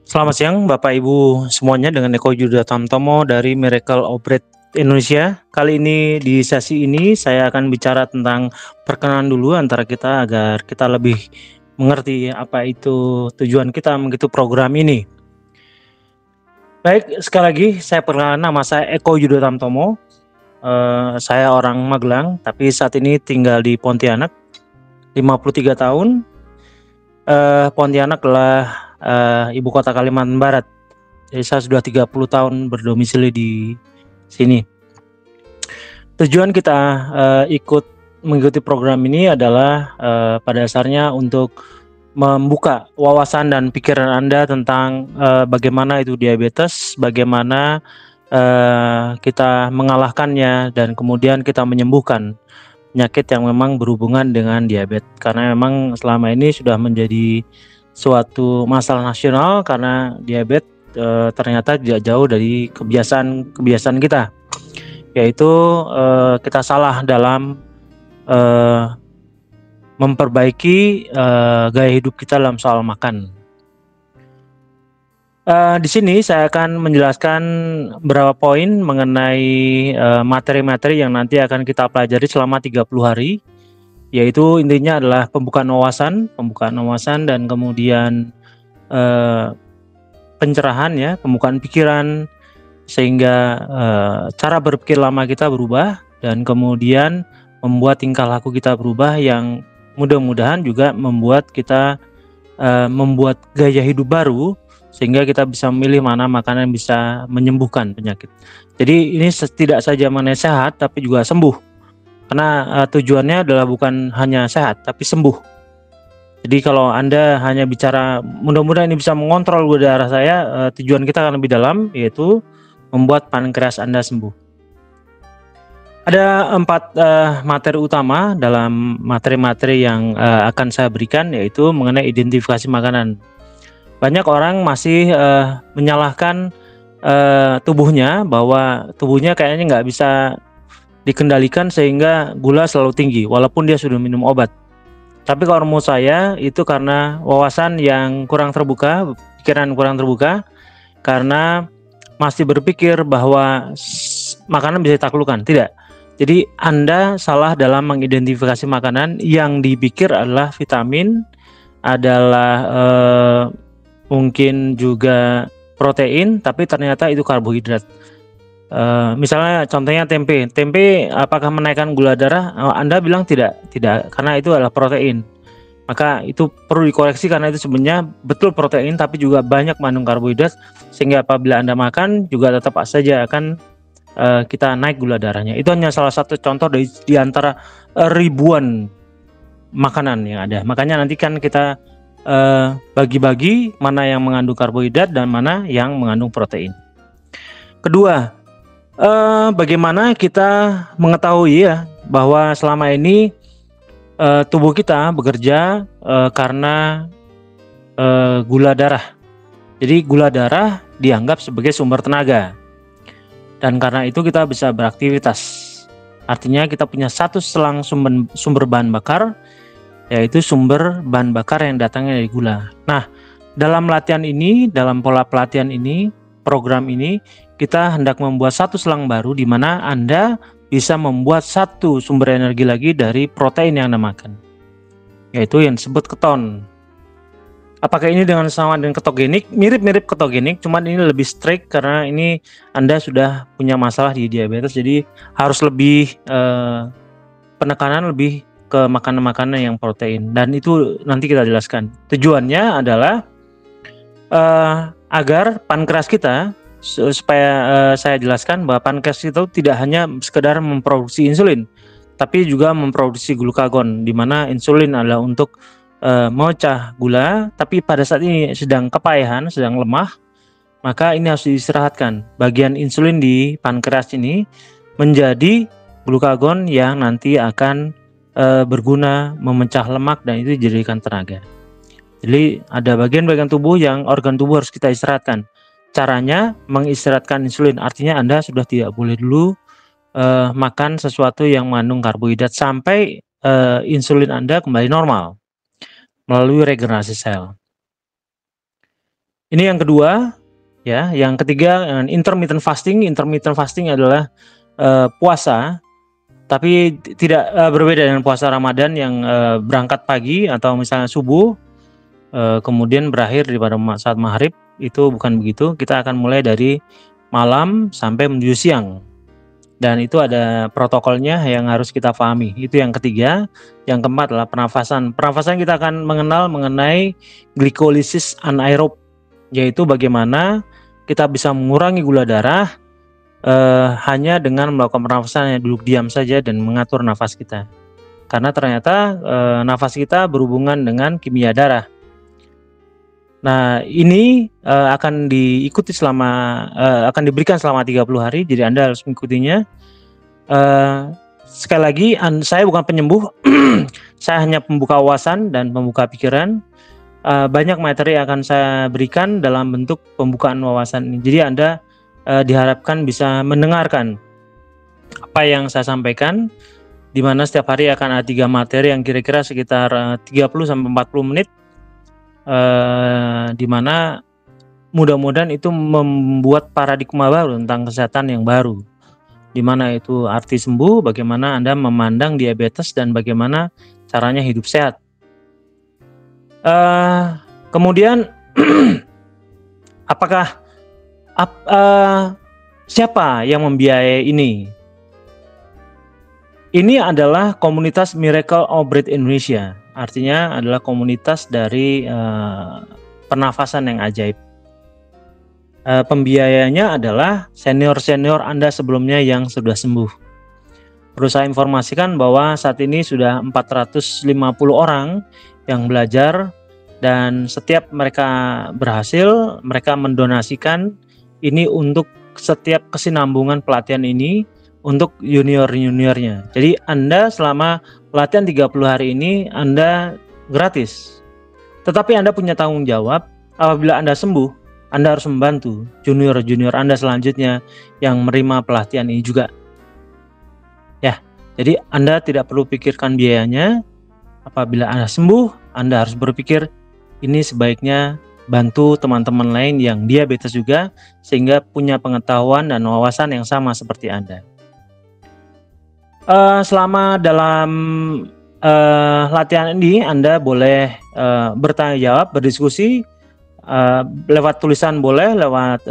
Selamat siang Bapak Ibu semuanya, dengan Eko Yudha Tamtomo dari Miracle of Bread Indonesia. Kali ini di sesi ini saya akan bicara tentang perkenalan dulu antara kita agar kita lebih mengerti apa itu tujuan kita mengikuti program ini. Baik, sekali lagi saya perkenalkan, nama saya Eko Yudha Tamtomo. Saya orang Magelang tapi saat ini tinggal di Pontianak, 53 tahun. Pontianak adalah ibu kota Kalimantan Barat. Jadi saya sudah 30 tahun berdomisili di sini. Tujuan kita ikut mengikuti program ini adalah pada dasarnya untuk membuka wawasan dan pikiran Anda tentang bagaimana itu diabetes, bagaimana kita mengalahkannya, dan kemudian kita menyembuhkan penyakit yang memang berhubungan dengan diabetes. Karena memang selama ini sudah menjadi suatu masalah nasional karena diabetes ternyata tidak jauh dari kebiasaan kita, yaitu kita salah dalam memperbaiki gaya hidup kita dalam soal makan. Di sini saya akan menjelaskan beberapa poin mengenai materi-materi yang nanti akan kita pelajari selama 30 hari, yaitu intinya adalah pembukaan wawasan dan kemudian pencerahan, ya, pembukaan pikiran, sehingga cara berpikir lama kita berubah dan kemudian membuat tingkah laku kita berubah, yang mudah-mudahan juga membuat kita membuat gaya hidup baru, sehingga kita bisa memilih mana makanan yang bisa menyembuhkan penyakit. Jadi ini tidak saja mengenai sehat tapi juga sembuh, karena tujuannya adalah bukan hanya sehat tapi sembuh. Jadi kalau Anda hanya bicara mudah-mudahan ini bisa mengontrol gula darah saya, tujuan kita akan lebih dalam, yaitu membuat pankreas Anda sembuh. Ada 4 materi utama dalam materi-materi yang akan saya berikan, yaitu mengenai identifikasi makanan. Banyak orang masih menyalahkan tubuhnya, bahwa tubuhnya kayaknya nggak bisa dikendalikan sehingga gula selalu tinggi walaupun dia sudah minum obat. Tapi kalau menurut saya itu karena wawasan yang kurang terbuka, pikiran kurang terbuka, karena masih berpikir bahwa makanan bisa ditaklukkan. Tidak. Jadi Anda salah dalam mengidentifikasi makanan. Yang dipikir adalah vitamin, adalah mungkin juga protein, tapi ternyata itu karbohidrat. Misalnya contohnya tempe apakah menaikkan gula darah? Anda bilang tidak, karena itu adalah protein. Maka itu perlu dikoreksi, karena itu sebenarnya betul protein tapi juga banyak mengandung karbohidrat, sehingga apabila Anda makan juga tetap saja akan kita naik gula darahnya. Itu hanya salah satu contoh di antara ribuan makanan yang ada. Makanya nanti kan kita bagi-bagi mana yang mengandung karbohidrat dan mana yang mengandung protein. Kedua, bagaimana kita mengetahui, ya, bahwa selama ini tubuh kita bekerja karena gula darah. Jadi gula darah dianggap sebagai sumber tenaga, dan karena itu kita bisa beraktivitas. Artinya kita punya satu selang sumber bahan bakar, yaitu sumber bahan bakar yang datangnya dari gula. Nah, dalam latihan ini, dalam pola pelatihan ini, program ini, kita hendak membuat satu selang baru di mana Anda bisa membuat satu sumber energi lagi dari protein yang Anda makan, yaitu yang disebut keton. Apakah ini dengan sama dengan ketogenik? Mirip-mirip ketogenik, cuman ini lebih strict karena ini Anda sudah punya masalah di diabetes, jadi harus lebih penekanan lebih ke makanan-makanan yang protein, dan itu nanti kita jelaskan. Tujuannya adalah agar pankreas kita, supaya saya jelaskan bahwa pankreas itu tidak hanya sekedar memproduksi insulin, tapi juga memproduksi glukagon, di mana insulin adalah untuk memecah gula, tapi pada saat ini sedang kepayahan, sedang lemah, maka ini harus diistirahatkan. Bagian insulin di pankreas ini menjadi glukagon yang nanti akan berguna memecah lemak, dan itu dijadikan tenaga. Jadi ada bagian-bagian tubuh yang organ tubuh harus kita istirahatkan. Caranya mengistirahatkan insulin, artinya Anda sudah tidak boleh dulu makan sesuatu yang mengandung karbohidrat sampai insulin Anda kembali normal melalui regenerasi sel. Ini yang kedua, ya. Yang ketiga, intermittent fasting. Intermittent fasting adalah puasa, tapi tidak berbeda dengan puasa Ramadan yang berangkat pagi atau misalnya subuh, kemudian berakhir pada saat maghrib. Itu bukan begitu. Kita akan mulai dari malam sampai menuju siang. Dan itu ada protokolnya yang harus kita pahami. Itu yang ketiga. Yang keempat adalah pernafasan. Pernafasan kita akan mengenal mengenai glikolisis anaerob, yaitu bagaimana kita bisa mengurangi gula darah hanya dengan melakukan pernafasan yang duduk diam saja dan mengatur nafas kita. Karena ternyata nafas kita berhubungan dengan kimia darah. Nah, ini akan diikuti akan diberikan selama 30 hari, jadi Anda harus mengikutinya. Sekali lagi, saya bukan penyembuh, saya hanya pembuka wawasan dan pembuka pikiran. Banyak materi yang akan saya berikan dalam bentuk pembukaan wawasan ini. Jadi Anda diharapkan bisa mendengarkan apa yang saya sampaikan, di mana setiap hari akan ada 3 materi yang kira-kira sekitar 30 sampai 40 menit. Di mana mudah-mudahan itu membuat paradigma baru tentang kesehatan yang baru, di mana itu arti sembuh, bagaimana Anda memandang diabetes, dan bagaimana caranya hidup sehat. Kemudian apakah siapa yang membiayai ini? Ini adalah komunitas Miracle of Breath Indonesia. Artinya adalah komunitas dari pernafasan yang ajaib. Pembiayanya adalah senior-senior Anda sebelumnya yang sudah sembuh. Perlu saya informasikan bahwa saat ini sudah 450 orang yang belajar, dan setiap mereka berhasil, mereka mendonasikan ini untuk setiap kesinambungan pelatihan ini untuk junior-juniornya. Jadi Anda selama pelatihan 30 hari ini Anda gratis. Tetapi Anda punya tanggung jawab, apabila Anda sembuh, Anda harus membantu junior-junior Anda selanjutnya yang menerima pelatihan ini juga. Ya, jadi Anda tidak perlu pikirkan biayanya. Apabila Anda sembuh, Anda harus berpikir, ini sebaiknya bantu teman-teman lain yang diabetes juga, sehingga punya pengetahuan dan wawasan yang sama seperti Anda. Selama dalam latihan ini Anda boleh bertanya jawab, berdiskusi, lewat tulisan boleh, lewat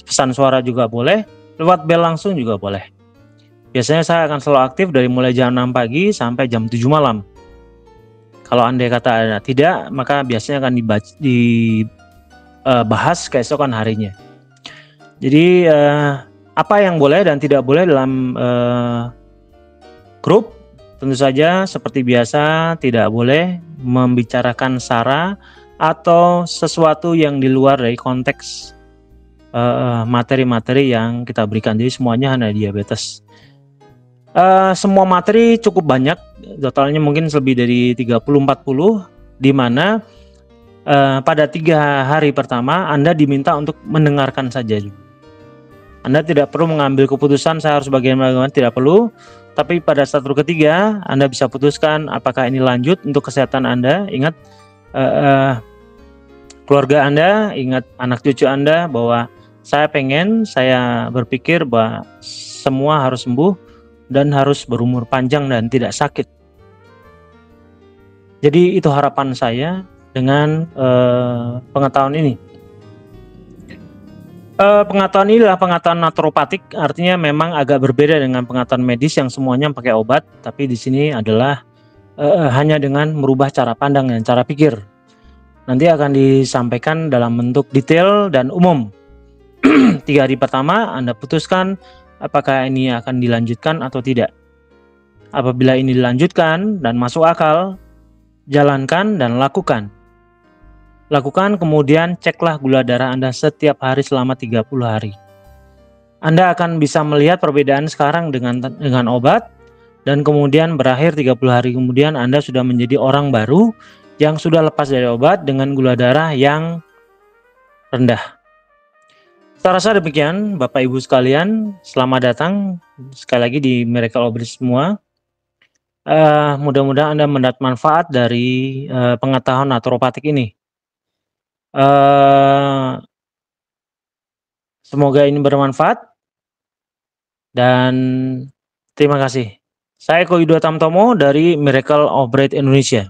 pesan suara juga boleh, lewat bel langsung juga boleh. Biasanya saya akan selalu aktif dari mulai jam 6 pagi sampai jam 7 malam. Kalau Anda kata tidak, maka biasanya akan dibahas keesokan harinya. Jadi apa yang boleh dan tidak boleh dalam grup? Tentu saja seperti biasa tidak boleh membicarakan sara atau sesuatu yang di luar dari konteks materi-materi yang kita berikan. Jadi semuanya hanya diabetes. Semua materi cukup banyak, totalnya mungkin lebih dari 30-40, di mana pada 3 hari pertama Anda diminta untuk mendengarkan saja. Anda tidak perlu mengambil keputusan saya harus bagaimana, tidak perlu. Tapi pada satu ketiga Anda bisa putuskan apakah ini lanjut untuk kesehatan Anda. Ingat keluarga Anda, ingat anak cucu Anda, bahwa saya berpikir bahwa semua harus sembuh dan harus berumur panjang dan tidak sakit. Jadi itu harapan saya dengan pengetahuan ini. Pengetahuan ini adalah pengetahuan naturopatik, artinya memang agak berbeda dengan pengetahuan medis yang semuanya pakai obat, tapi di sini adalah hanya dengan merubah cara pandang dan cara pikir. Nanti akan disampaikan dalam bentuk detail dan umum. 3 hari pertama Anda putuskan apakah ini akan dilanjutkan atau tidak. Apabila ini dilanjutkan dan masuk akal, jalankan dan lakukan. Lakukan, kemudian ceklah gula darah Anda setiap hari selama 30 hari. Anda akan bisa melihat perbedaan sekarang dengan obat, dan kemudian berakhir 30 hari kemudian Anda sudah menjadi orang baru yang sudah lepas dari obat dengan gula darah yang rendah. Saya rasa demikian Bapak Ibu sekalian, selamat datang sekali lagi di Miracle of Breath semua. Mudah-mudahan Anda mendapat manfaat dari pengetahuan naturopatik ini. Semoga ini bermanfaat dan terima kasih. Saya Eko Yudho Tamtomo dari Miracle of Bread Indonesia.